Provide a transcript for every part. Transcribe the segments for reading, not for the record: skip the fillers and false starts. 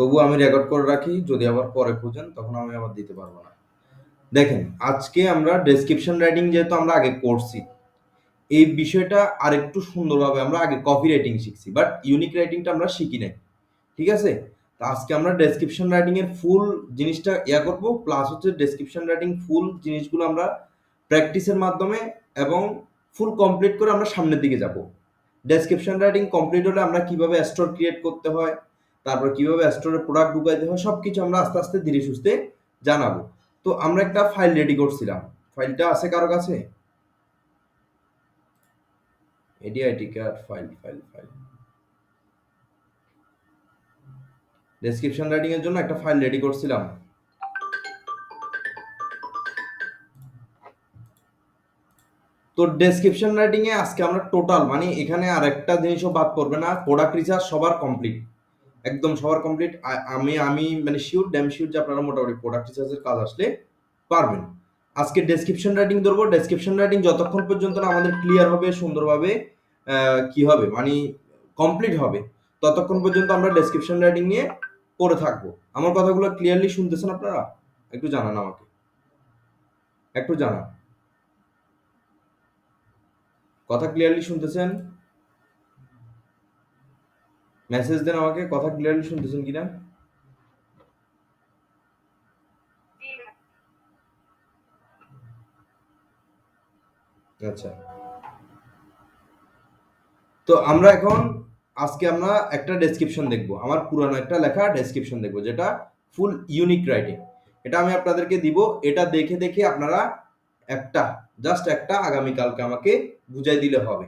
তবু আমি রেকর্ড করে রাখি, যদি আবার পরে খুঁজেন তখন আমি আবার দিতে পারবো না। দেখেন, আজকে আমরা ডেসক্রিপশন রাইটিং যেহেতু আমরা আগে করছি, এই বিষয়টা আরেকটু সুন্দরভাবে আমরা আগে কপি রাইটিং শিখছি, বাট ইউনিক রাইটিংটা আমরা শিখি নাই। ঠিক আছে? তো আজকে আমরা ডেসক্রিপশন রাইটিং এর ফুল জিনিসটা করব, প্লাস হচ্ছে ডেসক্রিপশন রাইটিং ফুল জিনিসগুলো আমরা প্র্যাকটিসের মাধ্যমে এবং ফুল কমপ্লিট করে আমরা সামনের দিকে যাব। ডেসক্রিপশন রাইটিং কমপ্লিট হলে আমরা কিভাবে স্টোর ক্রিয়েট করতে হয়, তারপর কিভাবে স্টোরে প্রোডাক্ট ঢুকাইতে হয়, সবকিছু আমরা আস্তে আস্তে ধীরে সুস্থে জানাবো। তো আমরা একটা ফাইল রেডি করছিলাম, ফাইলটা আছে কারো কাছে? এডিআইটি কার file file file description writing এর জন্য একটা ফাইল রেডি করছিলাম। তো ডেসক্রিপশন রাইটিং এ আজকে আমরা টোটাল মানে এখানে আর একটা জিনিসও বাদ পড়বে না, প্রোডাক্ট রিসার্চ সবার কমপ্লিট, একদম সবার কমপ্লিট। আমি আমি মানে শিওর, ড্যাম শিওর যে আপনারা মোটামুটি প্রোডাক্ট রিসার্চের কাজ আসলে পারবেন। আজকে ডেসক্রিপশন রাইটিং ধরবো। ডেসক্রিপশন রাইটিং যতক্ষণ পর্যন্ত না আমাদের ক্লিয়ার হবে, সুন্দরভাবে কি হবে মানে কমপ্লিট হবে, ততক্ষণ পর্যন্ত আমরা ডেসক্রিপশন রাইটিং নিয়ে পড়ে থাকবো। আমার কথাগুলো ক্লিয়ারলি শুনতেছেন আপনারা? একটু জানান আমাকে, একটু জানান কথা ক্লিয়ারলি শুনতেছেন, মেসেজ দেন আমাকে কথা ক্লিয়ারলি শুনতেছেন কিনা। আচ্ছা, তো আমরা এখন আজকে আমরা একটা ডেসক্রিপশন দেখব, আমার পুরানো একটা লেখা ডেসক্রিপশন দেখব, যেটা ফুল ইউনিক রাইটিং। এটা আমি আপনাদেরকে দিব, এটা দেখে দেখে আপনারা একটা জাস্ট একটা আগামীকালকে আমাকে বুঝাই দিলে হবে।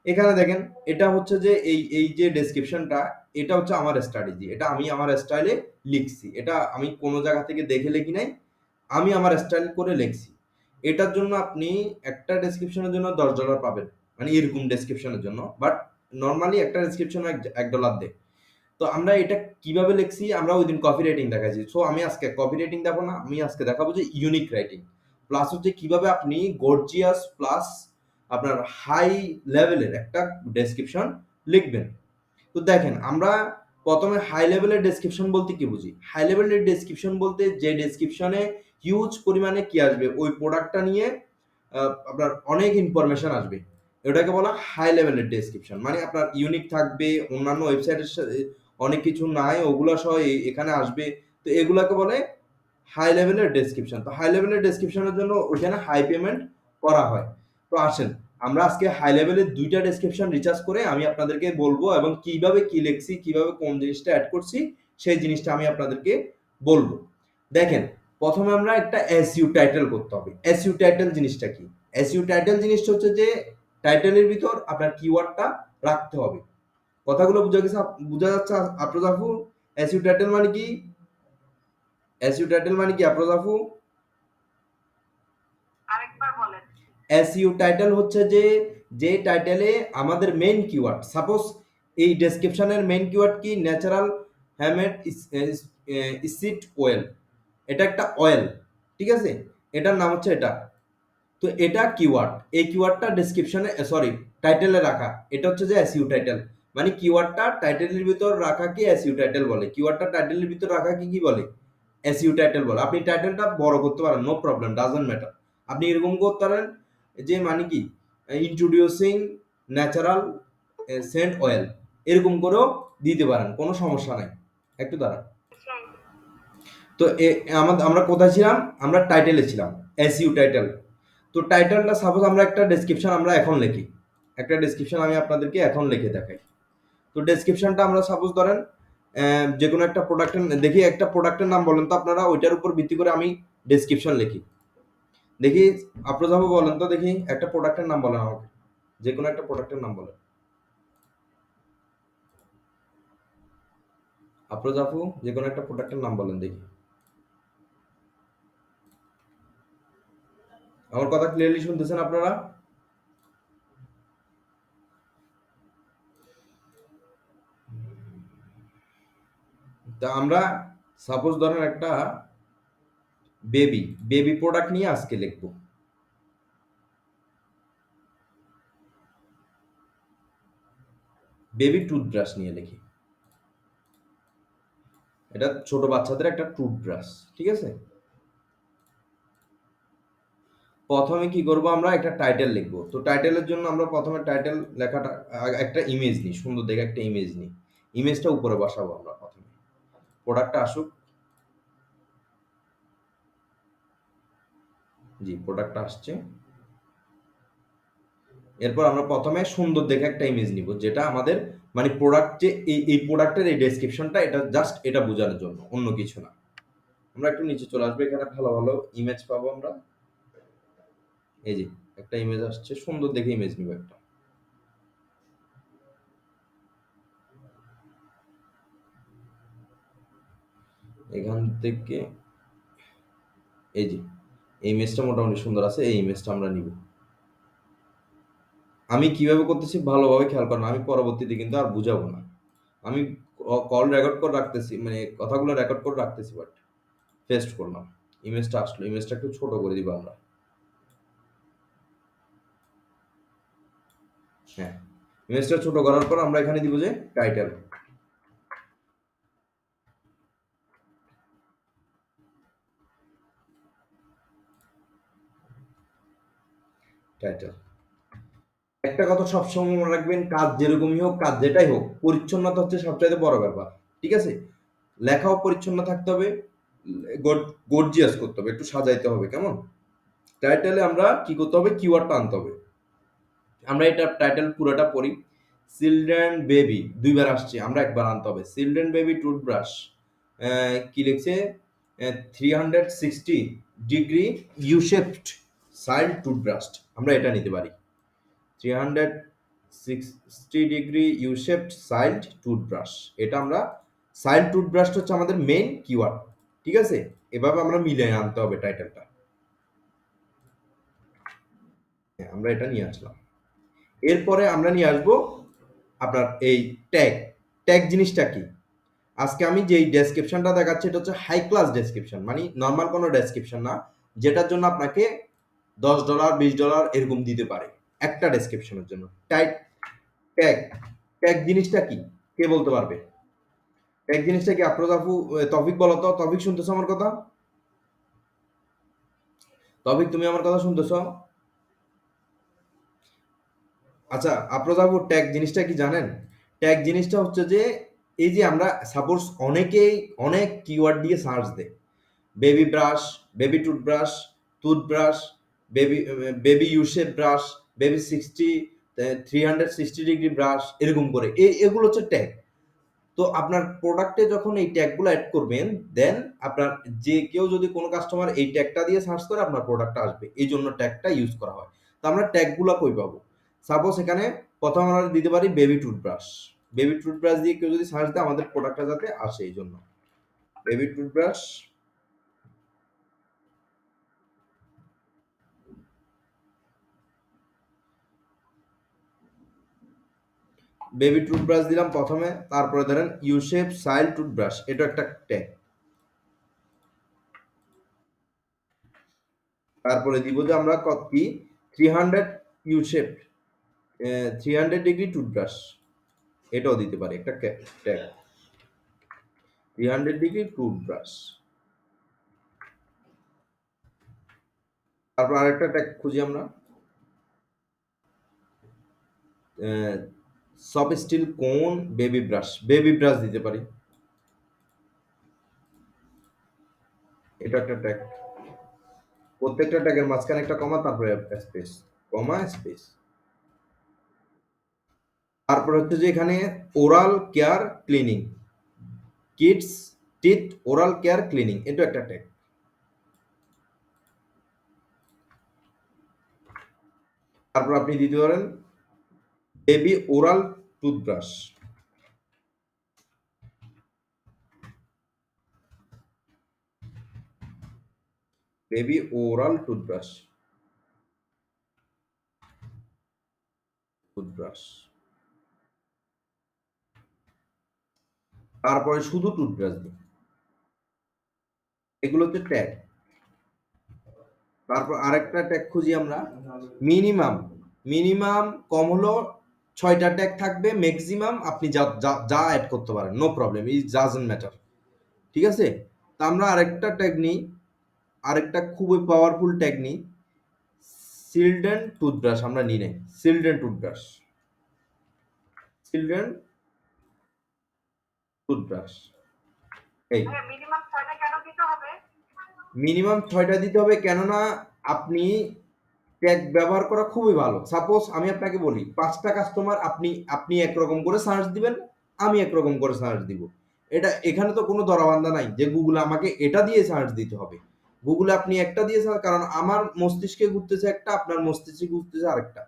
এখানে দেখেন, এটা হচ্ছে যে এই এই যে ডেসক্রিপশনটা, এটা হচ্ছে আমার স্ট্র্যাটেজি, এটা আমি আমার স্টাইলে লিখছি, এটা আমি কোনো জায়গা থেকে দেখে লিখি নাই, আমি আমার স্টাইল করে লিখছি। এটার জন্য আপনি একটা ডেসক্রিপশনের জন্য $10 পাবেন, মানে এরকম ডেসক্রিপশনের জন্য, বাট নর্মালি একটা ডেসক্রিপশন $1 দেয়। তো আমরা এটা কিভাবে লিখছি আমরা ওই দিন কপি রাইটিং দেখাইছি, সো আমি আজকে কপি রাইটিং দেখাবো না, আমি আজকে দেখাবো যে ইউনিক রাইটিং, প্লাস হচ্ছে কিভাবে আপনি গর্জিয়াস প্লাস আপনার হাই লেভেলের একটা ডেসক্রিপশন লিখবেন। তো দেখেন, আমরা প্রথমে হাই লেভেলের ডেসক্রিপশন বলতে কি বুঝি? হাই লেভেলের ডেসক্রিপশন বলতে যে ডেসক্রিপশনে হিউজ পরিমাণে কি আসবে, ওই প্রোডাক্টটা নিয়ে আপনার অনেক ইনফরমেশন আসবে, এটাকে বলা হাই লেভেলের ডেসক্রিপশন। মানে আপনার ইউনিক থাকবে, অন্যান্য ওয়েবসাইটের সাথে অনেক কিছু নাই ওগুলো সহ এখানে আসবে, তো এগুলাকে বলে হাই লেভেলের ডেসক্রিপশন। তো হাই লেভেলের ডেসক্রিপশনের জন্য ওইখানে হাই পেমেন্ট করা হয়। তো আসেন আমরা আজকে হাই লেভেলের দুইটা ডেসক্রিপশন রিচার্জ করে আমি আপনাদেরকে বলবো, এবং কিভাবে কি লিখছি, কিভাবে কোন জিনিসটা অ্যাড করছি, সেই জিনিসটা আমি আপনাদেরকে বলবো। দেখেন, প্রথমে আমরা একটা এসইউ টাইটেল করতে হবে। এসইউ টাইটেল জিনিসটা কি? এসইউ টাইটেল জিনিসটা হচ্ছে যে টাইটেলের ভিতর আপনার কিওয়ার্ডটা রাখতে হবে। কথাগুলো বুঝা গেছে? বুঝা যাচ্ছে আফরোজ আপু? এসইউ টাইটেল মানে কি? এসইউ টাইটেল মানে কি আফরোজ আপু? এসইউ টাইটেল হচ্ছে যে যে টাইটেলে আমাদের মেইন কিওয়ার্ড, সাপোজ এই ডেসক্রিপশনের মেইন কিওয়ার্ড কি? ন্যাচারাল হ্যামেড সিড অয়েল, এটা একটা অয়েল, ঠিক আছে? এটার নাম হচ্ছে এটা। তো এটা কিওয়ার্ড, এই কিওয়ার্ডটা ডেসক্রিপশনে সরি টাইটেলে রাখা, এটা হচ্ছে যে এসইউ টাইটেল। মানে কিওয়ার্ডটা টাইটেলের ভিতর রাখা কি এসইউ টাইটেল বলে, কিওয়ার্ডটা টাইটেলের ভিতর রাখা কি কি বলে? এসইউ টাইটেল বলে। আপনি টাইটেলটা বড় করতে পারেন, নো প্রবলেম, ডাজন্ট ম্যাটার। আপনি এরকম করতে পারেন যে মানে কি ইন্ট্রোডিউসিং ন্যাচারাল সেন্ট অয়েল, এরকম করেও দিতে পারেন, কোনো সমস্যা নাই। একটু দাঁড়ান। তো আমাদের আমরা কোথায় ছিলাম? আমরা টাইটেলে ছিলাম, এসইউ টাইটেল। তো টাইটেলটা সাপোজ আমরা একটা ডেসক্রিপশন আমরা এখন লিখি, একটা ডেসক্রিপশন আমি আপনাদেরকে এখন লিখে দেখাই। তো ডেসক্রিপশনটা আমরা সাপোজ ধরেন যে কোনো একটা প্রোডাক্টের, দেখি একটা প্রোডাক্টের নাম বলেন তো আপনারা, ওইটার উপর ভিত্তি করে আমি ডেসক্রিপশন লিখি। দেখি আফরোজ আপু বলেন তো, দেখি একটা প্রোডাক্টের নাম বলেন আমাকে, যে কোনো একটা প্রোডাক্টের নাম বলেন। আফরোজ আপু যে কোনো একটা প্রোডাক্টের নাম বলেন দেখি। আমার কথা ক্লিয়ারলি শুনতেছেন আপনারা? তা আমরা সাপোজ ধরেন একটা বেবি বেবি প্রোডাক্ট নিয়ে আজকে লিখবো। বেবি টুথব্রাশ নিয়ে লিখি। এটা ছোট বাচ্চাদের একটা টুথব্রাশ, ঠিক আছে। প্রথমে কি করব, আমরা একটা টাইটেল লিখবো। তো টাইটেলের জন্য আমরা প্রথমে টাইটেল লেখাটা একটা ইমেজ নিই, সুন্দর দেখে একটা ইমেজ নিই। ইমেজটা উপরে বসাবো আমরা প্রথমে। প্রোডাক্টটা আসুক। জি, প্রোডাক্টটা আসছে। এরপর আমরা প্রথমে সুন্দর দেখে একটা ইমেজ নিব, যেটা আমাদের মানে প্রোডাক্ট, যে এই প্রোডাক্টের এই ডেসক্রিপশনটা, এটা জাস্ট এটা বোঝানোর জন্য, অন্য কিছু না। আমরা একটু নিচে চলে আসবো, এখানে ভালো ভালো ইমেজ পাবো আমরা। এই যে একটা ইমেজ আসছে, সুন্দর দেখে ইমেজ নিব একটা। এখান থেকে এই যে এই ইমেজটা মোটামুটি সুন্দর আছে, এই ইমেজটা আমরা নিব। আমি কিভাবে করতেছি ভালোভাবে খেয়াল করেন, আমি পরবর্তীতে কিন্তু আর বুঝাবো না। আমি কল রেকর্ড করে রাখতেছি, মানে কথাগুলো রেকর্ড করে রাখতেছি, বাট পেস্ট করলাম। ইমেজটা আসলো, ইমেজটা একটু ছোট করে দিব আমরা। হ্যাঁ, ইমেজটা ছোট করার পর আমরা এখানে দিব যে টাইটেল। টাইটেল একটা কথা সবসময় মনে রাখবেন, কাজ যেরকমই হোক, কাজ যেটাই হোক, পরিচ্ছন্নতা হচ্ছে সবচাইতে বড় ব্যাপার, ঠিক আছে। লেখাও পরিচ্ছন্ন থাকতে হবে, গর্জিয়াস করতে হবে, একটু সাজাইতে হবে, কেমন। টাইটেলে আমরা কি করতে হবে, কিওয়ার্ডটা আনতে হবে। আমরা এটা টাইটেল পুরোটা পড়ি। চিলড্রেন বেবি দুইবার আসছে, আমরা একবার আনতে হবে। চিলড্রেন বেবি টুথব্রাশ, কি লিখছে, 360 degree U shaped child toothbrush, আমরা এটা নিতে পারি। 360 degree U shaped child toothbrush, এটা আমরা, সাইল্ড টুথব্রাশটা হচ্ছে আমাদের মেইন কিওয়ার্ড, ঠিক আছে। এভাবে আমরা মিলিয়ে আনতে হবে টাইটেলটা। আমরা এটা নিয়ে আসলাম। এরপরে আমরা নিয়ে আসবো আপনার এই ট্যাগ। ট্যাগ জিনিসটা কি, আজকে আমি যেই ডেসক্রিপশনটা দেখাচ্ছি এটা হচ্ছে হাই ক্লাস ডেসক্রিপশন, মানে নর্মাল কোনো ডেসক্রিপশন না, যেটার জন্য আপনাকে $10 $20 এরকম দিতে পারে একটা ডেসক্রিপশনের জন্য। ট্যাগ, ট্যাগ ট্যাগ জিনিসটা কি, কে বলতে পারবে? ট্যাগ জিনিসটা কি? আফরোজ আপু, তৌফিক বলো তো। তৌফিক শুনতেছো আমার কথা? তৌফিক তুমি আমার কথা শুনতেছো? আচ্ছা আফরোজ আপু, ট্যাগ জিনিসটা কি জানেন? ট্যাগ জিনিসটা হচ্ছে যে, এই যে আমরা সাপোজ অনেকেই অনেক কিওয়ার্ড দিয়ে সার্চ দেয়, baby brush, baby toothbrush, toothbrush, baby baby U shape brush, baby 360 degree brush, এরকম করে এগুলো হচ্ছে ট্যাগ। তো আপনার প্রোডাক্টে যখন এই ট্যাগগুলো অ্যাড করবেন, দেন আপনার যে কেউ যদি কোনো কাস্টমার এই ট্যাগটা দিয়ে সার্চ করে, আপনার প্রোডাক্টটা আসবে, এই জন্য ট্যাগটা ইউজ করা হয়। তো আমরা ট্যাগগুলো কই পাবো? সাপোজ এখানে প্রথম আমরা দিতে পারি বেবি টুথব্রাশ। বেবি টুথব্রাশ দিয়ে কেউ যদি সার্চ দেয়, আমাদের প্রোডাক্টটা যাতে আসে, এই জন্য বেবি টুথব্রাশ। বেবি টুথব্রাশ দিলাম প্রথমে, তারপরে ধরেন ইউশেপ সাইল টুথব্রাশ, এটা একটা ট্যাগ। তারপরে দিব যে আমরা কি, 300 ইউশেপ 300 ডিগ্রি টুথব্রাশ, এটাও দিতে পারি একটা ট্যাগ। 300 degree toothbrush. তারপর আরেকটা ট্যাগ খুঁজি আমরা, সফট স্টিল কোন বেবি ব্রাশ, বেবি ব্রাশ দিতে পারি, এটা একটা ট্যাগ। প্রত্যেকটা ট্যাগের মাঝখানে একটা কমা, তারপরে স্পেস, কমা স্পেস। তারপর হচ্ছে যে এখানে oral care cleaning, kids teeth oral care cleaning, এটা একটা ট্যাগ। তারপর আপনি দিতে পারেন baby oral toothbrush, baby oral toothbrush, toothbrush. তারপরে শুধু টুথব্রাশ দিই, এগুলো হচ্ছে ট্যাগ। তারপর আরেকটা ট্যাগ খুঁজি আমরা, মিনিমাম, মিনিমাম কম হলো 6টা ট্যাগ থাকবে, ম্যাক্সিমাম আপনি যা যা যা অ্যাড করতে পারেন, no problem, it doesn't matter. ঠিক আছে? তা আমরা আরেকটা ট্যাগ নিই, আরেকটা খুবই পাওয়ারফুল ট্যাগ নিই, চিলড্রেন টুথব্রাশ আমরা নিই নাই, চিলড্রেন টুথব্রাশ, চিলড্রেন টুথব্রাশ। এই মিনিমাম 6টা দিতে হবে, কেননা আপনি ট্যাগ ব্যবহার করা খুবই ভালো। সাপোজ আমি আপনাকে বলি 5টা কাস্টমার, আপনি আপনি একরকম করে সার্চ দিবেন, আমি একরকম করে সার্চ দিব। এটা এখানে তো কোনো ধরাবান্ধা নাই যে গুগলে আমাকে এটা দিয়ে সার্চ দিতে হবে। গুগলে আপনি একটা দিয়ে সার্চ, কারণ আমার মস্তিষ্কে ঘুরতেছে একটা, আপনার মস্তিষ্কে ঘুরতেছে আরেকটা।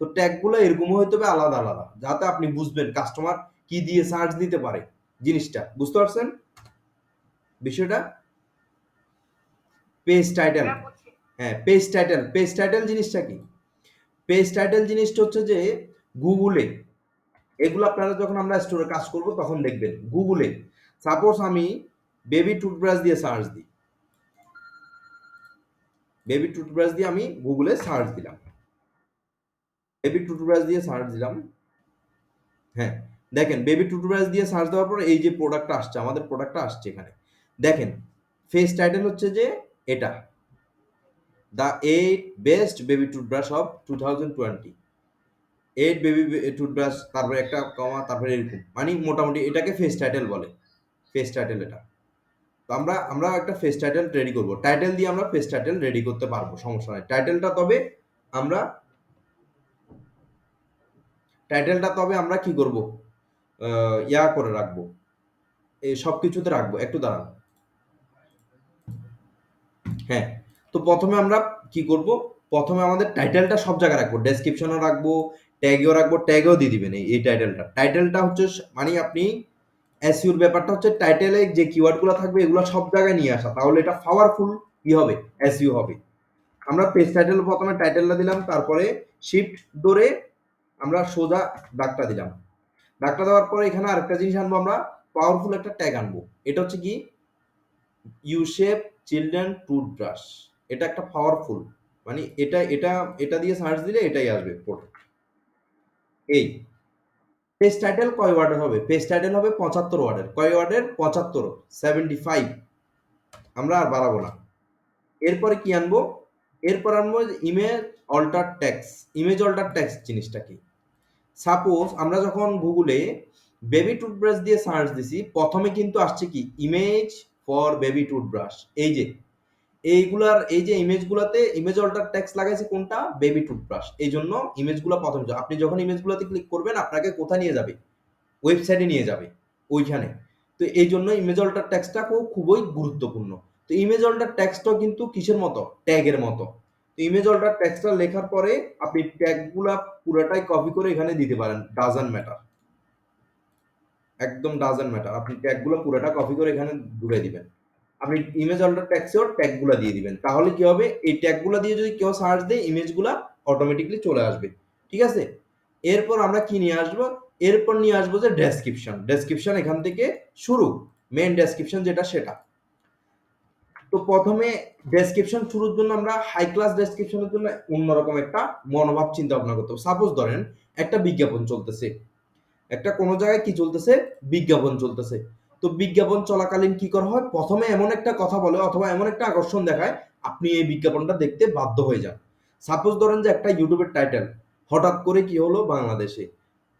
তো ট্যাগগুলো এরকম হইতে হবে আলাদা আলাদা, যাতে আপনি বুঝবেন কাস্টমার কি দিয়ে সার্চ দিতে পারে। জিনিসটা বুঝতে পারছেন বিষয়টা? পেজ টাইটেল, হ্যাঁ পেজ টাইটেল, পেজ টাইটেল জিনিসটা কি? পেজ টাইটেল জিনিসটা হচ্ছে যে গুগলে, এগুলো আপনারা যখন আমরা স্টোরে কাজ করব তখন দেখবেন গুগলে সাপোজ আমি বেবি টুথব্রাশ দিয়ে সার্চ দিই, বেবি টুথব্রাশ দিয়ে আমি গুগলে সার্চ দিলাম, বেবি টুথব্রাশ দিয়ে সার্চ দিলাম, হ্যাঁ দেখেন বেবি টুথব্রাশ দিয়ে সার্চ দেওয়ার পর এই যে প্রোডাক্টটা আসছে, আমাদের প্রোডাক্টটা আসছে এখানে দেখেন। ফেস টাইটেল হচ্ছে যে এটা, the 8 best baby toothbrush of 2020, 8 baby toothbrush, তারপরে একটা কমা, তারপরে এরকম, মানে মোটামুটি এটাকে ফেস টাইটেল বলে, ফেস টাইটেল এটা। তো আমরা আমরা একটা ফেস টাইটেল রেডি করব, টাইটেল দিয়ে আমরা ফেস টাইটেল রেডি করতে পারবো, সমস্যা নাই। টাইটেলটা তবে আমরা, টাইটেলটা তবে আমরা কি করব, ইয়া করে রাখবো, এই সব কিছুতে রাখবো, একটু দাঁড়ান। হ্যাঁ, তো প্রথমে আমরা কি করব, প্রথমে আমাদের টাইটেলটা সব জায়গায় রাখবো, ডেসক্রিপশনও রাখবো, ট্যাগেও রাখবো, ট্যাগেও দিয়ে দিবেন এই টাইটেলটা। টাইটেলটা হচ্ছে মানে আপনি এসইওর ব্যাপারটা হচ্ছে টাইটেলে যে কিওয়ার্ডগুলো থাকবে এগুলো সব জায়গায় নিয়ে আসা, তাহলে এটা পাওয়ারফুল কি হবে, এসইও হবে। আমরা পেজ টাইটেল প্রথমে টাইটেলটা দিলাম, তারপরে শিফট ধরে আমরা সোজা দাগটা দিলাম, দাগটা দেওয়ার পরে এখানে আরেকটা জিনিস আনবো, আমরা পাওয়ারফুল একটা ট্যাগ আনবো। এটা হচ্ছে কি, ইউশেপ চিলড্রেন টুথব্রাশ, এটা একটা পাওয়ারফুল, মানে এটা এটা এটা দিয়ে সার্চ দিলে এটাই আসবে প্রোডাক্ট। এই পেজ টাইটেল কয় ওয়ার্ডের হবে? পেজ টাইটেল হবে 75 ওয়ার্ডের। কয় ওয়ার্ডের? 75, 75। আমরা আর বাড়াবো না। এরপরে কি আনবো? এরপর আনবো image alter text. Image alter text জিনিসটা কি? সাপোজ আমরা যখন গুগলে বেবি টুথব্রাশ দিয়ে সার্চ দিছি, প্রথমে কিন্তু আসছে কি, ইমেজ ফর বেবি টুথব্রাশ। এই যে এইগুলার, এই যে ইমেজগুলোতে ইমেজ অল্টার টেক্সট লাগাইছে কোনটা? Baby toothbrush. এই জন্য ইমেজগুলো প্রথম, আপনি যখন ইমেজগুলোতে ক্লিক করবেন আপনাকে কোথায় নিয়ে যাবে? ওয়েবসাইটে নিয়ে যাবে, ওইখানে। তো এই জন্য ইমেজ অল্টার টেক্সটটা খুবই গুরুত্বপূর্ণ। তো ইমেজ অল্টার টেক্সটও কিন্তু কিসের মতো? ট্যাগের মতো। তো ইমেজ অল্টার টেক্সটটা লেখার পরে আপনি ট্যাগগুলা পুরোটাই কপি করে এখানে দিতে পারেন, ডাজন্ট ম্যাটার, একদম ডাজন্ট ম্যাটার। আপনি ট্যাগগুলো পুরোটা কপি করে এখানে ঢুকে দিবেন। আপনি ইমেজ অল্টার টেক্সটেও ট্যাগগুলা দিয়ে দিবেন, তাহলে কি হবে, এই ট্যাগগুলা দিয়ে যদি কেউ সার্চ দেয় ইমেজগুলা অটোমেটিকলি চলে আসবে। ঠিক আছে? এরপর আমরা কি নিয়ে আসবো? এরপর নিয়ে আসবো যে ডেসক্রিপশন। ডেসক্রিপশন এখান থেকে শুরু, মেইন ডেসক্রিপশন যেটা সেটা। তো প্রথমে ডেসক্রিপশন শুরুর জন্য আমরা হাই ক্লাস ডেসক্রিপশনের জন্য অন্যরকম একটা মনোভাব চিন্তা ভাবনা করতে হবে। সাপোজ ধরেন একটা বিজ্ঞাপন চলতেছে, একটা কোনো জায়গায় কি চলতেছে, বিজ্ঞাপন চলতেছে। তো বিজ্ঞাপন চলাকালীন কি করা হয়, প্রথমে এমন একটা কথা বলে অথবা এমন একটা আকর্ষণ দেখায় আপনি এই বিজ্ঞাপনটা দেখতে বাধ্য হয়ে যান। সাপোজ ধরেন যে একটা ইউটিউবের টাইটেল, হঠাৎ করে কি হলো বাংলাদেশে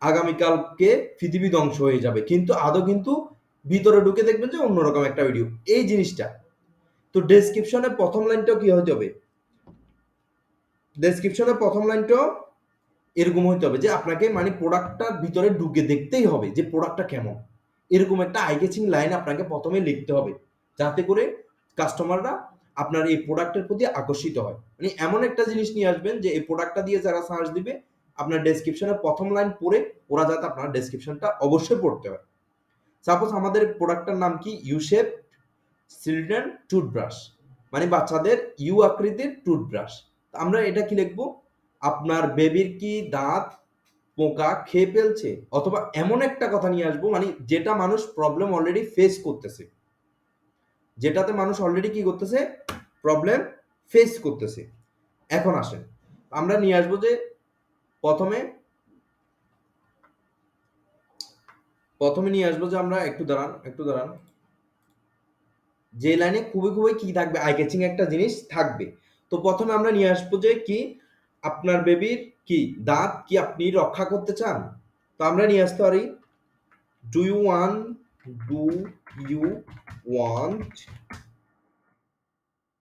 আগামীকালকে পৃথিবী ধ্বংস হয়ে যাবে, কিন্তু আদৌ কিন্তু ভিতরে ঢুকে দেখবেন যে অন্যরকম একটা ভিডিও, এই জিনিসটা। তো ডেসক্রিপশনে প্রথম লাইনটাও কি হতে হবে, ডেসক্রিপশনে প্রথম লাইনটাও এরকম হইতে হবে যে আপনাকে মানে প্রোডাক্টটার ভিতরে ঢুকে দেখতেই হবে যে প্রোডাক্টটা কেমন। এরকম একটা আই ক্যাচিং লাইন আপনাকে প্রথমে লিখতে হবে, যাতে করে কাস্টমাররা আপনার এই প্রোডাক্টের প্রতি আকর্ষিত হয়। মানে এমন একটা জিনিস নিয়ে আসবেন যে এই প্রোডাক্টটা দিয়ে যারা সার্চ দিবে আপনার ডেসক্রিপশনের প্রথম লাইন পড়ে ওরা যাতে আপনার ডেসক্রিপশনটা অবশ্যই পড়তে হয়। সাপোজ আমাদের প্রোডাক্টটার নাম কি, ইউশেপ চিলড্রেন টুথব্রাশ, মানে বাচ্চাদের ইউ আকৃতির টুথব্রাশ। আমরা এটা কি লিখবো, আপনার বেবির কি দাঁত পোকা খেয়ে ফেলছে, অথবা এমন একটা কথা নিয়ে আসবো মানে যেটা মানুষ প্রবলেম অলরেডি ফেস করতেছে, যেটাতে মানুষ অলরেডি কি করতেছে, প্রবলেম ফেস করতেছে। এখন আসেন আমরা নিয়ে আসবো যে প্রথমে প্রথমে নিয়ে আসবো যে আমরা একটু দাঁড়ান, একটু দাঁড়ান, যে লাইনে খুবই খুবই কি থাকবে, আই ক্যাচিং একটা জিনিস থাকবে। তো প্রথমে আমরা নিয়ে আসবো যে কি, আপনার বেবির কি দাঁত কি আপনি রক্ষা করতে চান? তো আমরা নিয়ে আসতে পারি, do you want, do you want,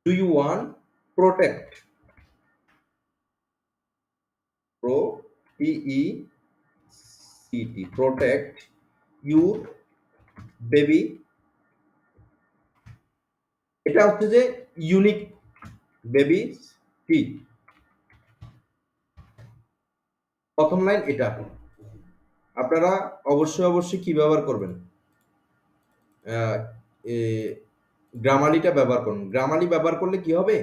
do you want protect, pro T E C T, protect your baby. এটা হচ্ছে যে ইউনিক বেবি কি, প্রথম লাইন এটা। আপনারা অবশ্যই অবশ্যই কি ব্যবহার করবেন, গ্রামালিটা ব্যবহার করুন। গ্রামালি ব্যবহার করলে কি হবে,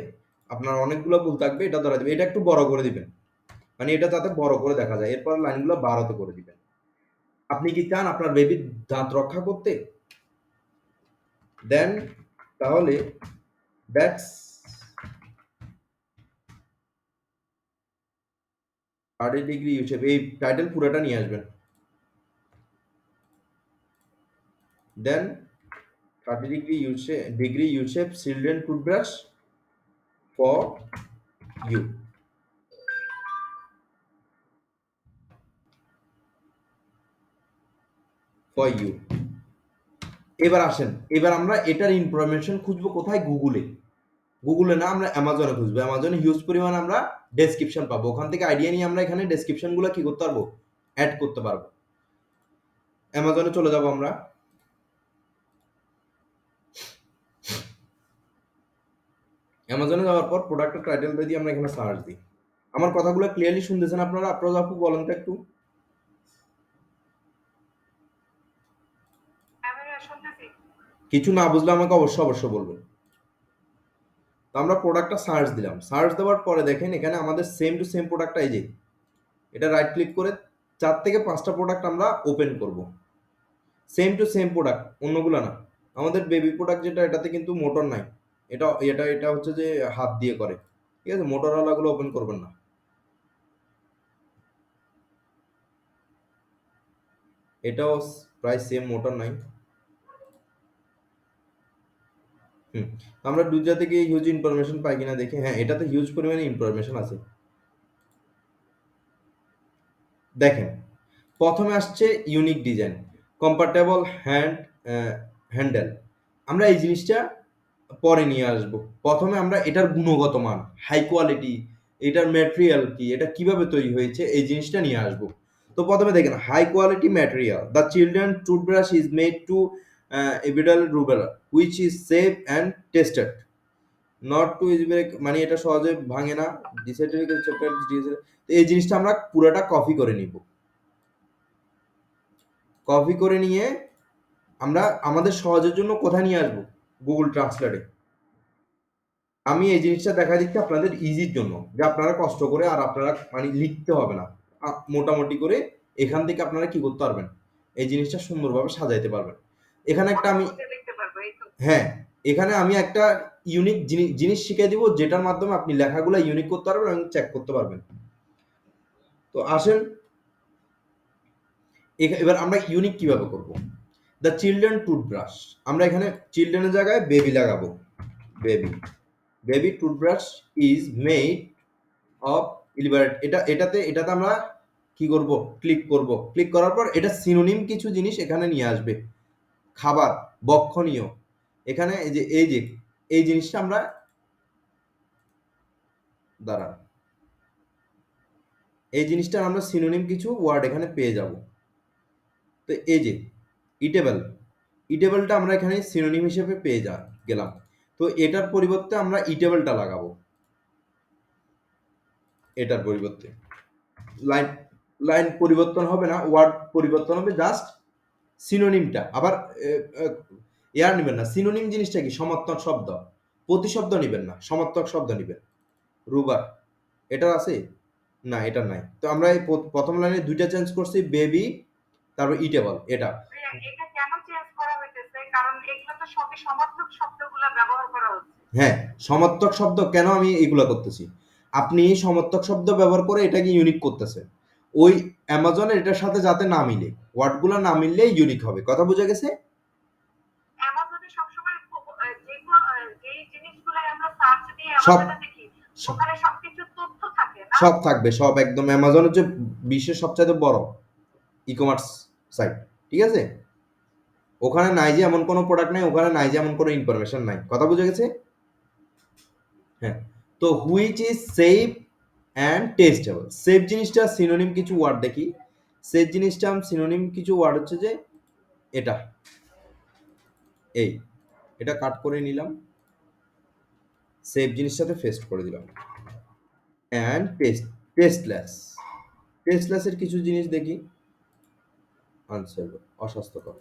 আপনার অনেকগুলো ভুল থাকবে, এটা ধরা দিবে। এটা একটু বড় করে দিবেন, মানে এটা যাতে বড় করে দেখা যায়, এরপর লাইনগুলো বাড়াতে করে দিবেন। আপনি কি চান আপনার বেবির দাঁত রক্ষা করতে? দেন তাহলে দ্যাটস 30 ডিগ্রি ইউশেপ, এই টাইটেল পুরোটা নিয়ে আসবেন। Then 30 degree U shape children toothbrush for you, for you. এবার আসেন, এবার আমরা এটার ইনফরমেশন খুঁজবো কোথায়, গুগলে। গুগলে না, আমরা অ্যামাজনে খুঁজবো। অ্যামাজনে হিউজ পরিমাণ আমরা ডেসক্রিপশন পাবো, ওখান থেকে আইডিয়া নিয়ে আমরা এখানে ডেসক্রিপশনগুলো কি করতে পারবো, অ্যাড করতে পারবো। অ্যামাজনে চলে যাব আমরা। অ্যামাজনে যাওয়ার পর প্রোডাক্টের টাইটেলটা দিয়ে আমরা এখানে সার্চ দিই। আমার কথাগুলো ক্লিয়ারলি শুনতেছেন আপনারা? আপনারা আপু বলেন তো একটু। কিছু না বুঝলে আমাকে অবশ্যই অবশ্যই বলবেন। তো আমরা প্রোডাক্টটা সার্চ দিলাম, সার্চ দেওয়ার পরে দেখেন এখানে আমাদের সেম টু সেম প্রোডাক্টটা এই যে, এটা রাইট ক্লিক করে 4 থেকে 5টা প্রোডাক্ট আমরা ওপেন করব। সেম টু সেম প্রোডাক্ট, অন্যগুলো না। আমাদের বেবি প্রোডাক্ট যেটা, এটাতে কিন্তু মোটর নাই। এটা এটা এটা হচ্ছে যে হাত দিয়ে করে, ঠিক আছে? মোটরওয়ালাগুলো ওপেন করবেন না। এটাও প্রায় সেম, মোটর নাই। হুম। আমরা দুইটা থেকে হিউজ ইনফরমেশন পাই কিনা দেখি। হ্যাঁ, এটাতে হিউজ পরিমাণে ইনফরমেশন আছে। দেখেন, প্রথমে আসছে ইউনিক ডিজাইন, কম্পার্টেবল হ্যান্ডেল। আমরা এই জিনিসটা পরে নিয়ে আসব। প্রথমে আমরা এটার গুণগত মান, হাই কোয়ালিটি, এটার ম্যাটেরিয়াল কি, এটা কিভাবে তৈরি হয়েছে, এই জিনিসটা নিয়ে আসব। তো প্রথমে দেখেন, high quality material, the children toothbrush is made to এভিডাল রুবেলা which is safe and tested not to is, মানে এটা সহজে ভাঙে না। এই জিনিসটা আমরা পুরোটা কপি করে নিব। কপি করে নিয়ে আমরা আমাদের সহজের জন্য কোথায় নিয়ে আসবো, গুগল ট্রান্সলেটে। আমি এই জিনিসটা দেখা দিচ্ছি আপনাদের ইজির জন্য, যে আপনারা কষ্ট করে আর আপনারা মানে লিখতে হবে না, মোটামুটি করে এখান থেকে আপনারা কি করতে পারবেন, এই জিনিসটা সুন্দরভাবে সাজাইতে পারবেন। এখানে একটা আমি, হ্যাঁ, এখানে আমি একটা ইউনিক জিনিস শিখিয়ে দিব, যেটার মাধ্যমে আপনি লেখাগুলো ইউনিক করতে পারবেন এবং চেক করতে পারবেন। তো আসেন, এবার আমরা ইউনিক কিভাবে করব। দ্য চিলড্রেন টুথব্রাশ, আমরা এখানে চিলড্রেনের জায়গায় বেবি লাগাবো। Baby, baby toothbrush is made of ইলিবারেট। এটাতে আমরা কি করব, ক্লিক করব। ক্লিক করার পর এটা সিনোনিম কিছু জিনিস এখানে নিয়ে আসবে, খাবার, বক্ষণীয়। এখানে এই যে এই জিনিসটা আমরা, দাঁড়ান, এই জিনিসটা আমরা সিনোনিম কিছু ওয়ার্ড এখানে পেয়ে যাব। তো এই যে ইটেবল, ইটেবলটা আমরা এখানে সিনোনিম হিসেবে পেয়ে গেলাম। তো এটার পরিবর্তে আমরা ইটেবলটা লাগাবো। এটার পরিবর্তে লাইন, লাইন পরিবর্তন হবে না, ওয়ার্ড পরিবর্তন হবে, জাস্ট সিনোনিমটা। আবার এয়ার নেবেন না। সিনোনিম জিনিসটা কি, সমার্থক শব্দ, প্রতিশব্দ নেবেন না, সমার্থক শব্দ নেবেন। রুবার, এটা আছে না, এটা নাই। তো আমরা এই প্রথম লাইনে দুইটা চেঞ্জ করছি, বেবি তারপর ইটেবল। এটা এটা কেন চেঞ্জ করা হইতেছে? কারণ এগুলো তো সবই সমার্থক শব্দগুলা ব্যবহার করা হচ্ছে। হ্যাঁ, সমার্থক শব্দ কেন আমি এগুলা করতেছি, আপনি সমার্থক শব্দ ব্যবহার করে এটাকে ইউনিক করতেছেন। ওই অ্যামাজনের এটার সাথে যাতে না মিলে, ওয়ার্ডগুলো না মিললে ইউনিক হবে। কথা বোঝা গেছে? অ্যামাজনে সবসময় যে আমরা সব যেটা দেখি সব ওখানে সবকিছু তথ্য থাকে না? সব থাকবে, সব একদম। অ্যামাজন হচ্ছে বিশ্বের সবচাইতে বড় ই কমার্স সাইট, ঠিক আছে? ওখানে নাই যে এমন কোনো প্রোডাক্ট নাই, ওখানে নাই যে এমন কোনো ইনফরমেশন নাই। কথা বুঝে গেছে? হ্যাঁ। তো which is safe and testable. Safe জিনিসটা সিনোনিম কিছু ওয়ার্ড দেখি। সেফ জিনিসটা সিনোনিম কিছু ওয়ার্ড হচ্ছে যে এটা, এই, এটা কাট করে নিলাম, সেফ জিনিসটাতে পেস্ট করে দিলাম। And tasteless. টেস্টলেসের কিছু জিনিস দেখি। আনসার অস্বাস্থ্যকর।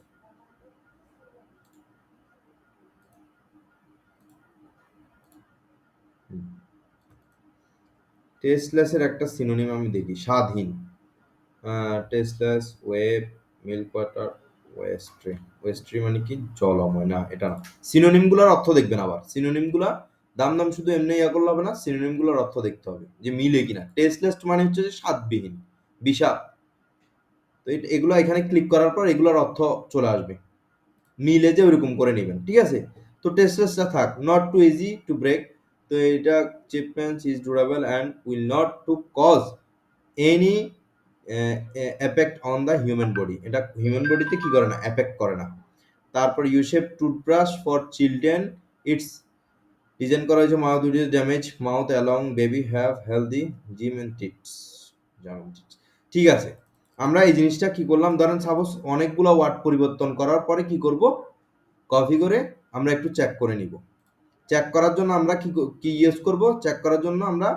টেস্টলেসের একটা সিনোনিম আমি দেখি, স্বাদহীন। টেস্টলেস, ওয়েব, মিল্ক ওয়াটার, ওয়েস্ট্রি। ওয়েস্ট্রি মানে কি? জলময় না, এটা না। সিনোনিমগুলোর অর্থ দেখবেন আবার। সিনোনিমগুলা দাম দাম শুধু এমনি ইয়া করলে হবে না, সিনোনিমগুলোর অর্থ দেখতে হবে যে মিলে কিনা। টেস্টলেস মানে হচ্ছে যে স্বাদবিহীন, বিষাদ। তো এগুলো এখানে ক্লিক করার পর এগুলোর অর্থ চলে আসবে, মিলে যে ওইরকম করে নেবেন, ঠিক আছে? তো টেস্টলেসটা থাক। Not too easy to break, তো এটা চিপম্যান্স is durable and will not to cause any effect on the human body. এটা হিউম্যান বডিতে কি করে না, এফেক্ট করে না। তারপর U shape toothbrush for children, it's design করা হয়েছে mouth wise damage mouth along baby have healthy gym and tips. ঠিক আছে, আমরা এই জিনিসটা কি করলাম, ধরেন সাপোজ অনেকগুলো ওয়ার্ড পরিবর্তন করার পরে কি করব, কপি করে আমরা একটু চেক করে নিব। চেক করার জন্য আমরা কি ইউজ করব, চেক করার জন্য আমরা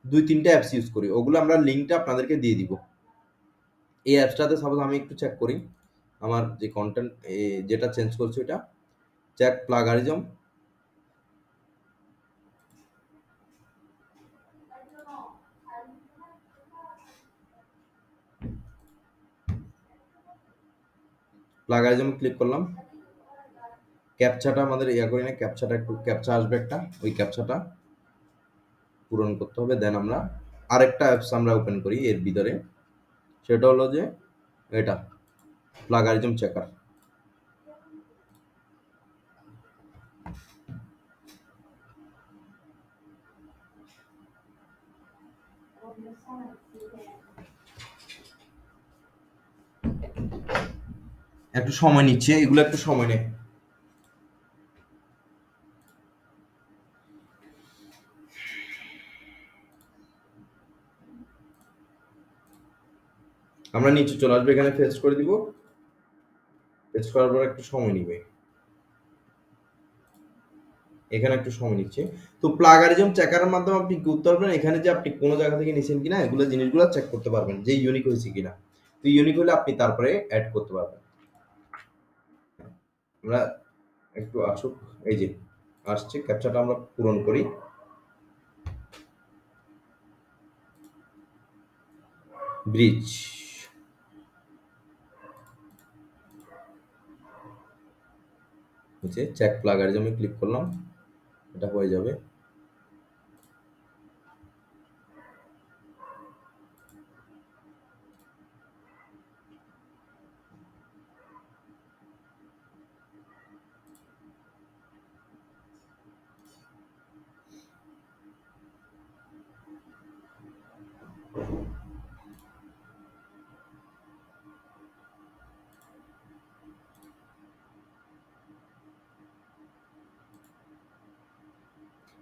2-3টা অ্যাপস ইউজ করি, ওগুলো আমরা লিঙ্কটা আপনাদেরকে দিয়ে দিব। এই অ্যাপসটাতে সাপোজ আমি একটু চেক করি আমার যে কন্টেন্ট যেটা চেঞ্জ করছি, ওটা চেক প্লাগারিজম। প্লাগারিজম ক্লিক করলাম, ক্যাপচাটা আমাদের ইয়া করি না, ক্যাপচাটা একটু ক্যাপচা আসবে একটা, ওই ক্যাপচাটা পূরণ করতে হবে। দেন আমরা আরেকটা অ্যাপস আমরা ওপেন করি এর ভিতরে, সেটা হলো যে এটা প্লাগারিজম চেকার। একটু সময় নিচ্ছে, এগুলো একটু সময় নেয়। আমরা নিচে চলে আসবে, এখানে পেস্ট করে দিব। পেস্ট করার পর একটু সময় নিবে, এখানে একটু সময় নিচ্ছে। তো প্লাগারিজম চেকারের মাধ্যমে আপনি কি করতে পারবেন, এখানে যে আপনি কোনো জায়গা থেকে নিছেন কিনা এগুলো জিনিসগুলো চেক করতে পারবেন যে ইউনিক হয়েছে কিনা। তো ইউনিক হলে আপনি তারপরে অ্যাড করতে পারবেন। আমরা একটু আসুক, এই যে আসছে, ক্যাপচাটা আমরা পূরণ করি। ব্রিজ, হচ্ছে চেক প্লাগারিজমে ক্লিক করলাম, এটা হয়ে যাবে।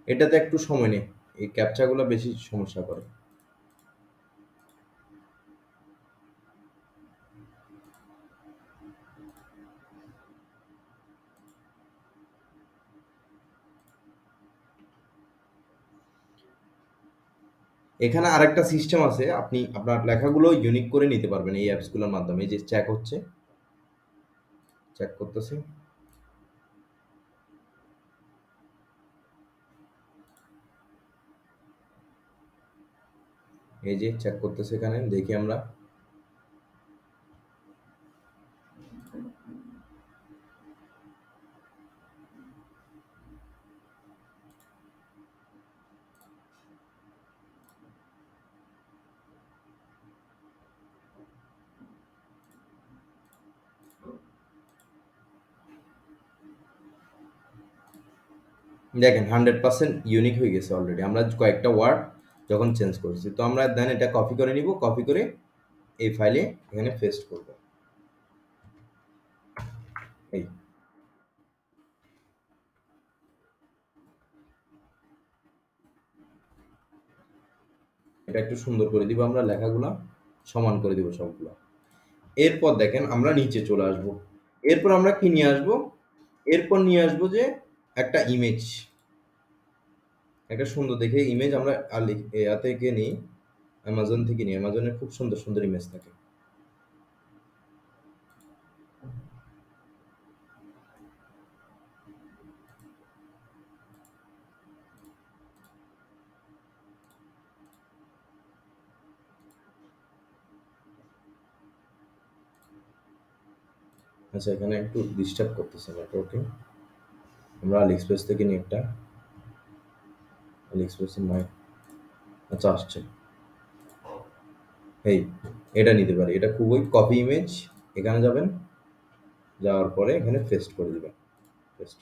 এটাতে একটু সময় নেই, এই ক্যাপচাগুলো বেশি সমস্যা করে। এখানে আরেকটা সিস্টেম আছে, আপনি আপনার লেখাগুলো ইউনিক করে নিতে পারবেন এই অ্যাপসগুলোর মাধ্যমে। এই যে চেক হচ্ছে, চেক করতেছে, এই যে চেক করতেছে, এখানে দেখি আমরা। দেখেন 100% ইউনিক হয়ে গেছে অলরেডি। আমরা কয়েকটা ওয়ার্ড যখন চেঞ্জ করেছি, তো আমরা দেন এটা কপি করে নিব, কপি করে এই ফাইলে এখানে পেস্ট করব। এই এটা একটু সুন্দর করে দিব, আমরা লেখাগুলা সমান করে দিব সবগুলা। এরপর দেখেন আমরা নিচে চলে আসব। এরপর আমরা কি নিয়ে আসব? এরপর নিয়ে আসব যে একটা ইমেজ, একটা সুন্দর দেখে ইমেজ আমরা ইয়া থেকে নিই, অ্যামাজন থেকে নিই। অ্যামাজনে খুব সুন্দর সুন্দর ইমেজ থাকে। আচ্ছা, এখানে একটু ডিস্টার্ব করতেছে নেটওয়ার্কে। আমরা আলিএক্সপ্রেস থেকে নিই একটা, আলিএক্সপ্রেসের নয়। আচ্ছা, আসছে। এই এটা নিতে পারি, এটা খুবই কপি ইমেজ। এখানে যাবেন, যাওয়ার পরে এখানে পেস্ট করে দিবেন। পেস্ট,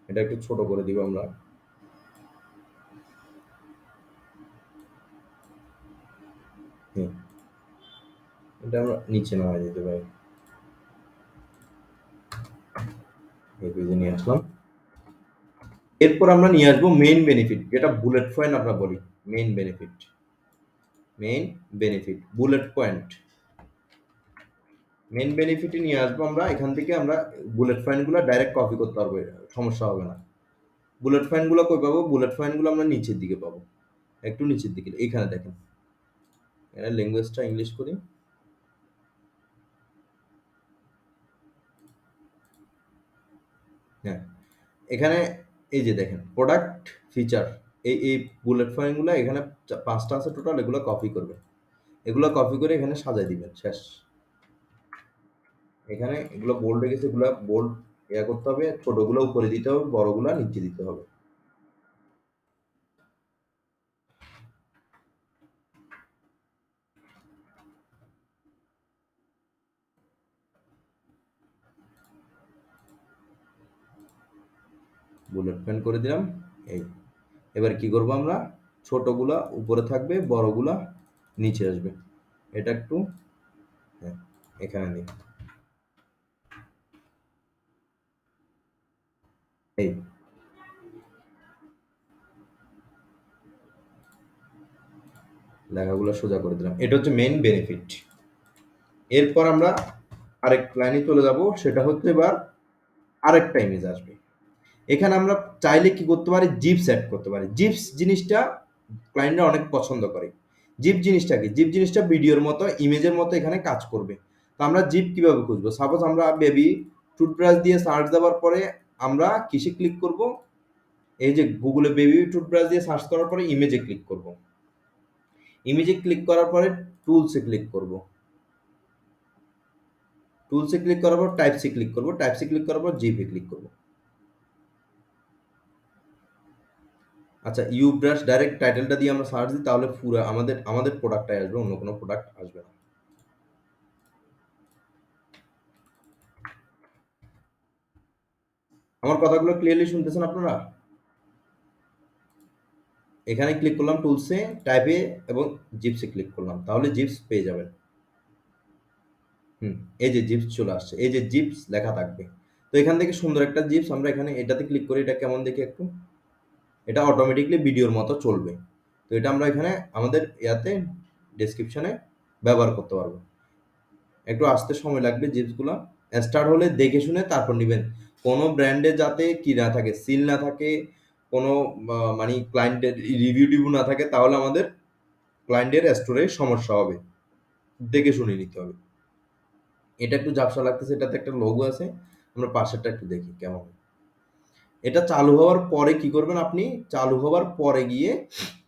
এটা একটু ছোট করে দিব আমরা। হুম, এটা আমরা নিচে নামাই দিতে পারি। এই পেজে নিয়ে আসলাম। এরপর আমরা নিয়ে আসবো মেইন বেনিফিট, যেটা বুলেট পয়েন্ট আমরা বলি। Main benefit, main benefit, bullet point. Main বেনিফিটে নিয়ে আসবো আমরা। এখান থেকে আমরা বুলেট পয়েন্টগুলো ডাইরেক্ট কপি করতে পারবো, সমস্যা হবে না। বুলেট পয়েন্টগুলো কই পাবো? বুলেট পয়েন্টগুলো আমরা নিচের দিকে পাবো, একটু নিচের দিকে। এখানে দেখেন, এখানে ল্যাঙ্গুয়েজটা ইংলিশ করি। হ্যাঁ, এখানে এই যে দেখেন প্রোডাক্ট ফিচার, এই বুলেট পয়েন্টগুলো এখানে 5টা আছে টোটাল। এগুলো কপি করবে, এগুলো কপি করে এখানে সাজাই দিবেন, শেষ। এখানে এগুলো বোল্ড হয়ে গেছে, এগুলো বোল্ড ইয়া করতে হবে, ছোটগুলো উপরে দিতে হবে, বড়গুলো নিচে দিতে হবে। বুলেট পয়েন্ট করে দিলাম। এই এবার কি করব আমরা? ছোটগুলা উপরে থাকবে, বড়গুলা নিচে আসবে। এটা একটু, হ্যাঁ, এখানে নিই। এই লেখাগুলো সোজা করে দিলাম। এটা হচ্ছে মেইন বেনিফিট। এরপর আমরা আরেক লাইনে চলে যাব, সেটা হচ্ছে এবার আরেকটা ইমেজ আসবে। এখানে আমরা চাইলে কি করতে পারি? জিপস অ্যাড করতে পারি। জিপস জিনিসটা ক্লায়েন্টরা অনেক পছন্দ করে। জিপ জিনিসটা কি? জিপ জিনিসটা ভিডিওর মতো, ইমেজের মতো এখানে কাজ করবে। তো আমরা জিপ কিভাবে খুঁজবো? সাপোজ আমরা বেবি টুথব্রাশ দিয়ে সার্চ দেওয়ার পরে আমরা কিসে ক্লিক করব? এই যে গুগলে বেবি টুথব্রাশ দিয়ে সার্চ করার পরে ইমেজে ক্লিক করব। ইমেজে ক্লিক করার পরে টুলসে ক্লিক করব। টুলসে ক্লিক করার পর টাইপসে ক্লিক করব। টাইপসে ক্লিক করার পর জিপে ক্লিক করব। আচ্ছা, ইউ ব্রাশ ডাইরেক্ট টাইটেলটা দিয়ে আমরা সার্চ দিই, তাহলে পুরো আমাদের আমাদের প্রোডাক্টটাই আসবে, অন্য কোনো প্রোডাক্ট আসবে না। আমার কথাগুলো ক্লিয়ারলি শুনতেছেন আপনারা? এখানে ক্লিক করলাম টুলসে, টাইপে এবং জিপসে ক্লিক করলাম, তাহলে জিপস পেয়ে যাবেন। হুম, এই যে জিপস চলে আসছে, এই যে জিপস লেখা থাকবে। তো এখান থেকে সুন্দর একটা জিপস আমরা এখানে এটাতে ক্লিক করি। এটা কেমন দেখি একটু? এটা অটোমেটিকলি ভিডিওর মতো চলবে। তো এটা আমরা এখানে আমাদের ইয়াতে ডেসক্রিপশনে ব্যবহার করতে পারবো। একটু আসতে সময় লাগবে জিপসগুলো। স্টার্ট হলে দেখে শুনে তারপর নিবেন। কোনো ব্র্যান্ডে যাতে কি না থাকে, সিল না থাকে, কোনো মানে ক্লায়েন্টের রিভিউ টিভিউ না থাকে, তাহলে আমাদের ক্লায়েন্টের স্টোরে সমস্যা হবে। দেখে শুনে নিতে হবে। এটা একটু ঝাপসা লাগতেছে, এটাতে একটা লোগো আছে। আমরা পাশেরটা একটু দেখি কেমন। এটা চালু হওয়ার পরে কি করবেন আপনি? চালু হওয়ার পরে গিয়ে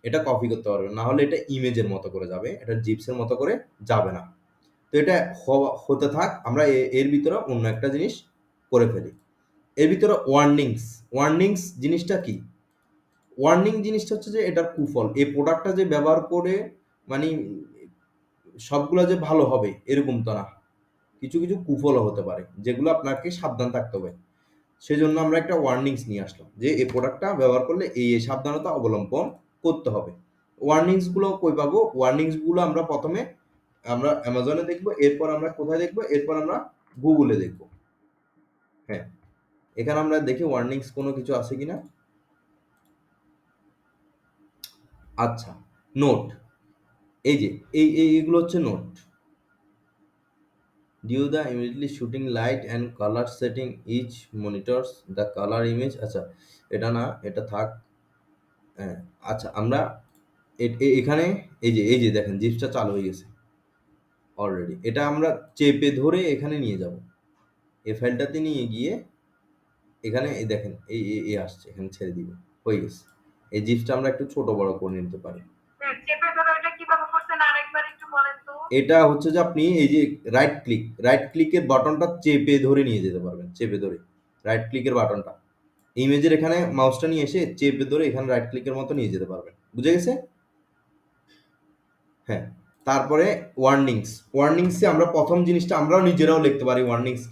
এটা কপি করতে পারবেন। না হলে এটা ইমেজের মতো করে যাবে, এটা জিপসের মতো করে যাবে না। তো এটা হতে থাক, আমরা এর ভিতরে অন্য একটা জিনিস করে ফেলি। এর ভিতরে ওয়ার্নিংস, ওয়ার্নিংস জিনিসটা কি? ওয়ার্নিং জিনিসটা হচ্ছে যে এটার কুফল। এই প্রোডাক্টটা যে ব্যবহার করে মানে সবগুলা যে ভালো হবে এরকম তো না। কিছু কিছু কুফলও হতে পারে, যেগুলো আপনাকে সাবধান থাকতে হবে। সেজন্য আমরা একটা ওয়ার্নিংস নিয়ে আসলাম যে এই প্রোডাক্টটা ব্যবহার করলে এই সাবধানতা অবলম্বন করতে হবে। ওয়ার্নিংসগুলো কই পাবো? ওয়ার্নিংসগুলো আমরা প্রথমে আমরা অ্যামাজনে দেখব, এরপর আমরা কোথায় দেখব? এরপর আমরা গুগলে দেখব। হ্যাঁ, এখানে আমরা দেখি ওয়ার্নিংস কোনো কিছু আছে কিনা। আচ্ছা, নোট। এই যে এইগুলো হচ্ছে note. Due the immediately shooting light and colour setting each monitors the colour image. আচ্ছা, এটা না, এটা থাক। হ্যাঁ, আচ্ছা, আমরা এখানে এই যে দেখেন জিপসটা চালু হয়ে গেছে অলরেডি। এটা আমরা চেপে ধরে এখানে নিয়ে যাব। এই ফাইলটাতে নিয়ে গিয়ে এখানে এই দেখেন এই আসছে, এখানে ছেড়ে দিব, হয়ে গেছে। এই জিপসটা আমরা একটু ছোট বড় করে নিতে পারি। চেপে ধরে ওটা কিভাবে করছেন আরেকবার একটু বলেন তো। এটা হচ্ছে যে আপনি এই যে রাইট ক্লিকের বাটনটা চেপে ধরে নিয়ে যেতে পারবেন, চেপে ধরে রাইট ক্লিকের বাটনটা ইমেজের এখানে মাউসটা নিয়ে এসে চেপে ধরে এখানে রাইট ক্লিকের মতো নিয়ে যেতে পারবেন। বুঝে গেছে? হ্যাঁ, তারপরে ওয়ার্নিংসে আমরা প্রথম জিনিসটা আমরাও নিজেরাও লিখতে পারি। ওয়ার্নিংস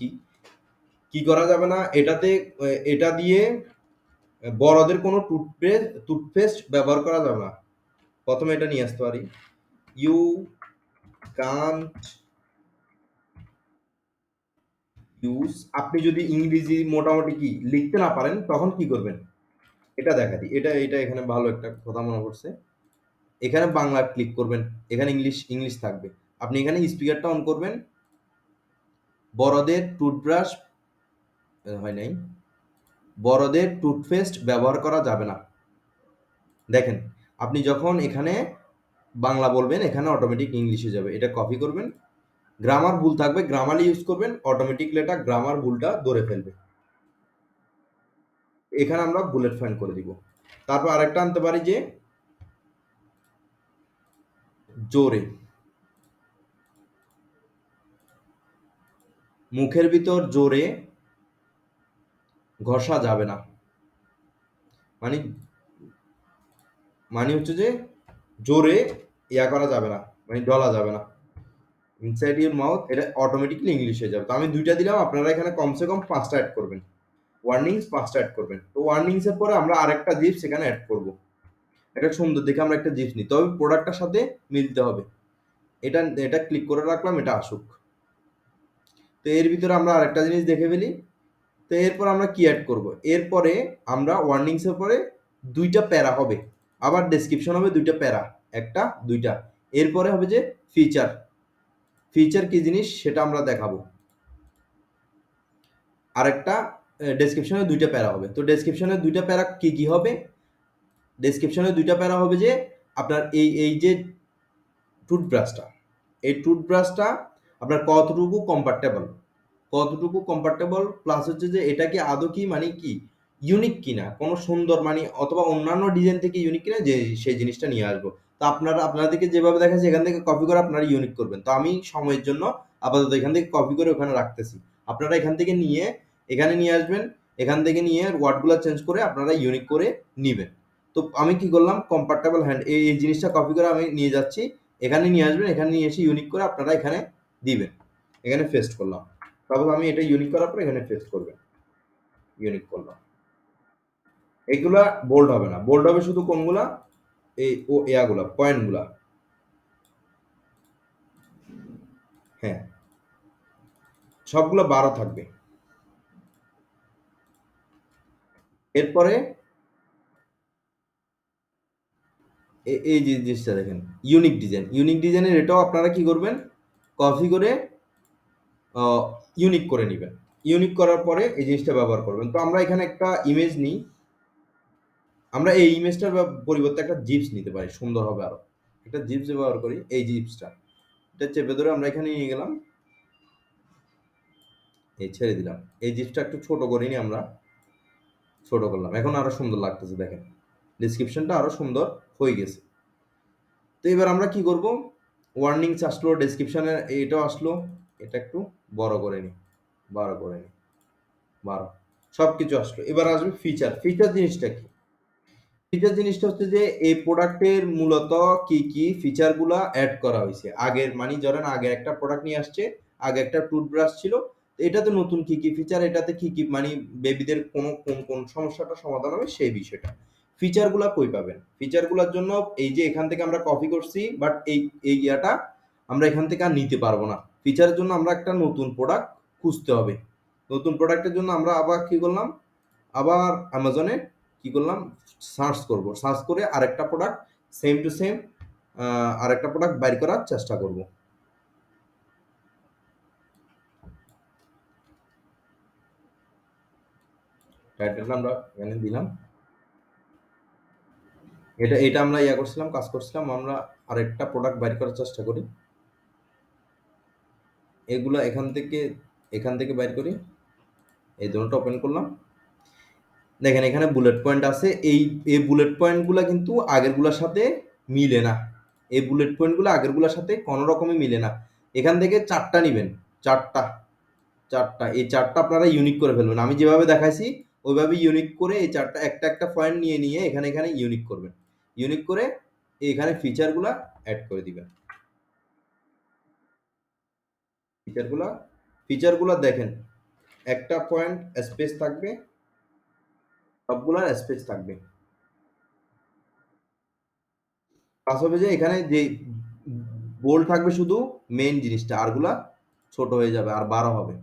কি করা যাবে না এটাতে, এটা দিয়ে বড়দের কোনো টুথপেস্ট ব্যবহার করা যাবে না। প্রথমে এটা নিয়ে আসতে পারি, ইউ কান্ট ইউজ। আপনি যদি ইংরেজি মোটামুটি কি লিখতে না পারেন তখন কি করবেন? এটা দেখা দিই, এটা এখানে ভালো একটা কথা মনে পড়ছে। এখানে বাংলা ক্লিক করবেন, এখানে ইংলিশ থাকবে। আপনি এখানে স্পিকারটা অন করবেন। বড়দের টুথব্রাশ হয় নাই, বড়দের টুথপেস্ট ব্যবহার করা যাবে না। দেখেন, আপনি যখন এখানে বাংলা বলবেন এখানে অটোমেটিক ইংলিশে যাবে। এটা কপি করবেন, গ্রামার ভুল থাকবে গ্রামারলি ইউজ করবেন, অটোমেটিকলি এটা গ্রামার ভুলটা ধরে ফেলবে। এখানে আমরা বুলেট পয়েন্ট করে দিব। তারপর আরেকটা আনতে পারি যে জোরে, মুখের ভিতর জোরে ঘষা যাবে না। মানে মানে হচ্ছে যে জোরে ইয়া করা যাবে না, মানে ডলা যাবে না। ইনসাইড ইউর মাউথ, এটা অটোমেটিকলি ইংলিশ হয়ে যাবে। তো আমি দুইটা দিলাম, আপনারা এখানে কমসে কম 5টা অ্যাড করবেন। ওয়ার্নিংস 5টা অ্যাড করবেন। তো ওয়ার্নিংস এর পরে আমরা আরেকটা জিপস এখানে অ্যাড করব। এটা সুন্দর দেখে আমরা একটা জিপস নিই, তবে প্রোডাক্টটার সাথে মিলতে হবে। এটা ক্লিক করে রাখলাম, এটা আসুক। তো এর ভিতরে আমরা আরেকটা জিনিস দেখে ফেলি। তো এরপর আমরা কি অ্যাড করব? এরপরে আমরা ওয়ার্নিংস এর পরে দুইটা প্যারা হবে, আবার ডেসক্রিপশন হবে দুইটা প্যারা, একটা দুইটা। এরপরে হবে যে ফিচার কি জিনিস সেটা আমরা দেখাবো। আরেকটা ডেসক্রিপশনে দুইটা প্যারা হবে। তো ডেসক্রিপশনে দুইটা প্যারা কি হবে? ডেসক্রিপশনে দুইটা প্যারা হবে যে আপনার এই যে টুথব্রাশটা, এই টুথব্রাশটা আপনার কতটুকু কম্পার্টেবল, প্লাস হচ্ছে যে এটা কি আদৌ কি মানে কি ইউনিক কিনা, কোনো সুন্দর মানে অথবা অন্যান্য ডিজাইন থেকে ইউনিক কিনা, যে সেই জিনিসটা নিয়ে আসবো। তো আপনাদেরকে যেভাবে দেখাচ্ছি এখান থেকে কপি করে আপনারা ইউনিক করবেন। তো আমি সময়ের জন্য আপাতত এখান থেকে কপি করে ওখানে রাখতেছি। আপনারা এখান থেকে নিয়ে এখানে নিয়ে আসবেন, এখান থেকে নিয়ে ওয়ার্ডগুলো চেঞ্জ করে আপনারা ইউনিক করে নিবেন। তো আমি কি করলাম, কম্পার্টেবল হ্যান্ড এই জিনিসটা কপি করে আমি নিয়ে যাচ্ছি, এখানে নিয়ে আসবেন, এখানে নিয়ে এসে ইউনিক করে আপনারা এখানে দিবেন। এখানে পেস্ট করলাম। তারপর আমি এটা ইউনিক করার পর এখানে পেস্ট করবেন, ইউনিক করলাম। এগুলা বোল্ড হবে না, বোল্ড হবে শুধু কোনগুলা, এয়াগুলা পয়েন্টগুলা। হ্যাঁ, সবগুলো 12 থাকবে। এরপরে এই যে জিনিসটা দেখেন, ইউনিক ডিজাইনের এটাও আপনারা কি করবেন, কপি করে ইউনিক করে নেবেন। ইউনিক করার পরে এই জিনিসটা ব্যবহার করবেন। তো আমরা এখানে একটা ইমেজ নিই, আমরা এই ইমেজটার পরিবর্তে একটা জিপস নিতে পারি, সুন্দর হবে আরো। একটা জিপস ব্যবহার করি, এই জিপসটা এটা চেপে ধরে আমরা এখানে নিয়ে গেলাম, এই ছেড়ে দিলাম। এই জিপসটা একটু ছোট করিনি, আমরা ছোট করলাম, এখন আরো সুন্দর লাগতেছে। দেখেন ডিসক্রিপশনটা আরো সুন্দর হয়ে গেছে। তো এবার আমরা কি করব, ওয়ার্নিংস আসলো, ডেসক্রিপশনে এটাও আসলো, এটা একটু বড় করে নিই, 12 করে নিই, 12 সব কিছু আসলো। এবার আসবে ফিচার জিনিসটা কি? ফিচার জিনিসটা হচ্ছে যে এই প্রোডাক্টের মূলত কি ফিচারগুলা অ্যাড করা হয়েছে। আগের মানে ধরেন আগে একটা প্রোডাক্ট নিয়ে আসছে, আগে একটা টুথব্রাশ ছিল, এটাতে নতুন কি কি ফিচার, এটাতে কি কি মানে বেবিদের কোন সমস্যাটা সমাধান হবে সেই বিষয়টা। ফিচারগুলা কই পাবেন? ফিচারগুলোর জন্য এই যে এখান থেকে আমরা কপি করছি, বাট এই ইয়াটা আমরা এখান থেকে আর নিতে পারবো না। ফিচারের জন্য আমরা একটা নতুন প্রোডাক্ট খুঁজতে হবে। নতুন প্রোডাক্টের জন্য আমরা আবার কি করলাম, আবার অ্যামাজনে কি করলাম, সার্চ করব, সার্চ করে আরেকটা প্রোডাক্ট সেম টু সেম আরেকটা প্রোডাক্ট বাইর করার চেষ্টা করব। টাইটেলটা আমরা এখানে দিলাম। এটা আমরা ইয়া করছিলাম, কাজ করছিলাম, আমরা আরেকটা প্রোডাক্ট বাইর করার চেষ্টা করি। এগুলো এখান থেকে বাইর করি। এই দুটোটা ওপেন করলাম। দেখেন এখানে বুলেট পয়েন্ট আছে। এই বুলেট পয়েন্টগুলো কিন্তু আগেরগুলোর সাথে মিলে না। এই বুলেট পয়েন্টগুলো আগেরগুলোর সাথে কোনো রকমই মিলে না। এখান থেকে 4টা নিবেন, 4টা এই 4টা আপনারা ইউনিক করে ফেলবেন। আমি যেভাবে দেখাইছি ওইভাবে ইউনিক করে এই 4টা একটা একটা পয়েন্ট নিয়ে এখানে ইউনিক করবেন। ইউনিক করে এখানে ফিচারগুলা অ্যাড করে দিবেন। ফিচারগুলা ফিচারগুলা দেখেন, একটা পয়েন্ট স্পেস থাকবে, সবগুলার স্পেস থাকবে। প্লাস হবে যে এখানে যে বোল্ড থাকবে শুধু মেইন জিনিসটা, আরগুলা ছোট হয়ে যাবে আর 12 হবে।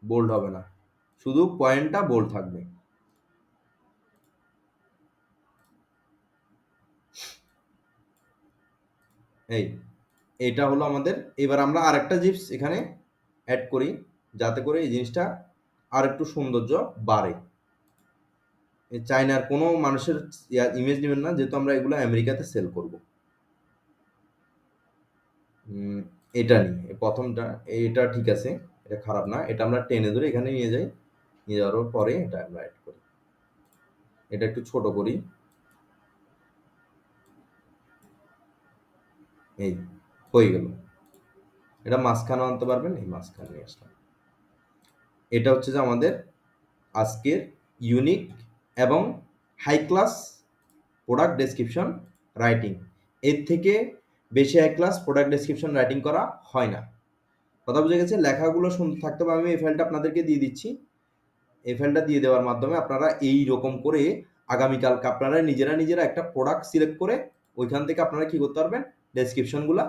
বোল্ড হবে না, শুধু পয়েন্টটা বোল্ড থাকবে। এই এটা হলো আমাদের। এবার আমরা আরেকটা জিপস এখানে অ্যাড করি যাতে করে এই জিনিসটা আর একটু সৌন্দর্য বাড়ে। চাইনার কোনো মানুষের ইমেজ নেবেন না, যেহেতু আমরা এগুলো আমেরিকাতে সেল করব। এটা নিয়ে প্রথমটা, এটা ঠিক আছে, এটা খারাপ না। এটা আমরা টেনে ধরে এখানে নিয়ে যাই, নিয়ে যাওয়ার পরে এটা আমরা অ্যাড করি। এটা একটু ছোট করি। এই হয়ে গেল। এটা মাঝখানে আনতে পারবেন, এই মাঝখানে নিয়ে আসলাম। এটা হচ্ছে যে আমাদের আজকের ইউনিক এবং high class product description writing. এর থেকে বেশি high class product description writing করা হয় না। কথা বুঝে গেছে? লেখাগুলো সুন্দর থাকতে হবে। আমি এই ফাইলটা আপনাদেরকে দিয়ে দিচ্ছি। এই ফাইলটা দিয়ে দেওয়ার মাধ্যমে আপনারা এই রকম করে আগামীকালকে আপনারা নিজেরা একটা প্রোডাক্ট সিলেক্ট করে ওইখান থেকে আপনারা কি করতে পারবেন, ডেসক্রিপশনগুলো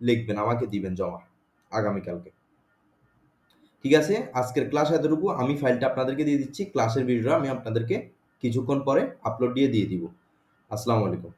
লিখবেন, আমাকে দিবেন জমা আগামীকালকে। ঠিক আছে, আজকের ক্লাস এতটুকু। আমি ফাইলটা আপনাদেরকে দিয়ে দিচ্ছি। ক্লাসের ভিডিওটা আমি আপনাদেরকে কিছুক্ষণ পরে আপলোড দিয়ে দিব। আসসালামু আলাইকুম।